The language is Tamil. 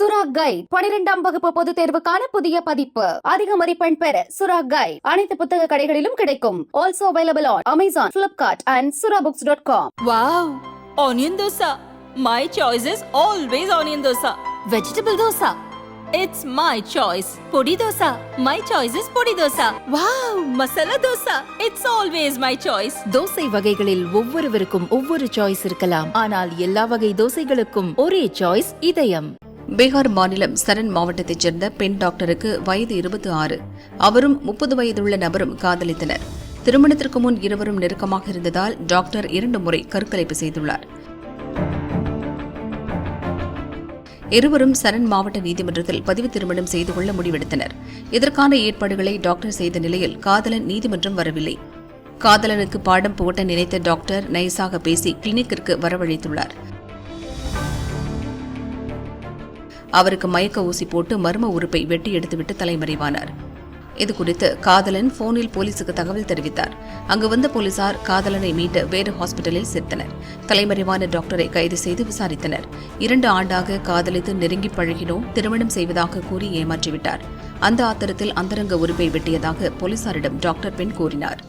சுரா கைட் 12ஆம் வகுப்பு பொதுத் தேர்வுக்கான புதிய பதிப்பு. அதிக மதிப்பெண் பெற சுரா கைட் அனைத்து புத்தக கடைகளிலும் கிடைக்கும். Also available on Amazon, Flipkart and surabooks.com. Wow! Onion dosa. My choice is always onion dosa. Vegetable dosa. It's my choice. Podi dosa. My choice is podi dosa. Wow! Masala dosa. It's always my choice. Dosa வகைகளில் ஒவ்வொருவருக்கும் ஒவ்வொரு சாய்ஸ் இருக்கலாம். ஆனால் எல்லா வகை தோசைகளுக்கும் ஒரே சாய்ஸ் இதயம். பீகார் மாநிலம் சரண் மாவட்டத்தைச் சேர்ந்த பெண் டாக்டருக்கு வயது 26. அவரும் 30 வயதுள்ள நபரும் காதலித்தனர். திருமணத்திற்கு முன் இருவரும் நெருக்கமாக இருந்ததால் டாக்டர் 2 முறை கருக்கலைப்பு செய்துள்ளார். இருவரும் சரண் மாவட்ட நீதிமன்றத்தில் பதிவு திருமணம் செய்து கொள்ள முடிவெடுத்தனர். இதற்கான ஏற்பாடுகளை டாக்டர் செய்த நிலையில் காதலன் நீதிமன்றம் வரவில்லை. காதலனுக்கு பாடம் புகட்ட நினைத்த டாக்டர் நைசாக பேசி கிளினிக்கிற்கு வரவழைத்துள்ளார். அவருக்கு மயக்க ஊசி போட்டு மர்ம உறுப்பை வெட்டி எடுத்துவிட்டு தலைமறைவானார். இதுகுறித்து காதலன் போனில் போலீசுக்கு தகவல் தெரிவித்தார். அங்கு வந்த போலீசார் காதலனை மீட்டு வேறு ஹாஸ்பிட்டலில் சேர்த்தனர். தலைமறைவான டாக்டரை கைது செய்து விசாரித்தனர். 2 ஆண்டாக காதலித்து நெருங்கி பழகினோம், திருமணம் செய்வதாக கூறி ஏமாற்றிவிட்டார். அந்த ஆத்திரத்தில் அந்தரங்க உறுப்பை வெட்டியதாக போலீசாரிடம் டாக்டர் பெண் கூறினார்.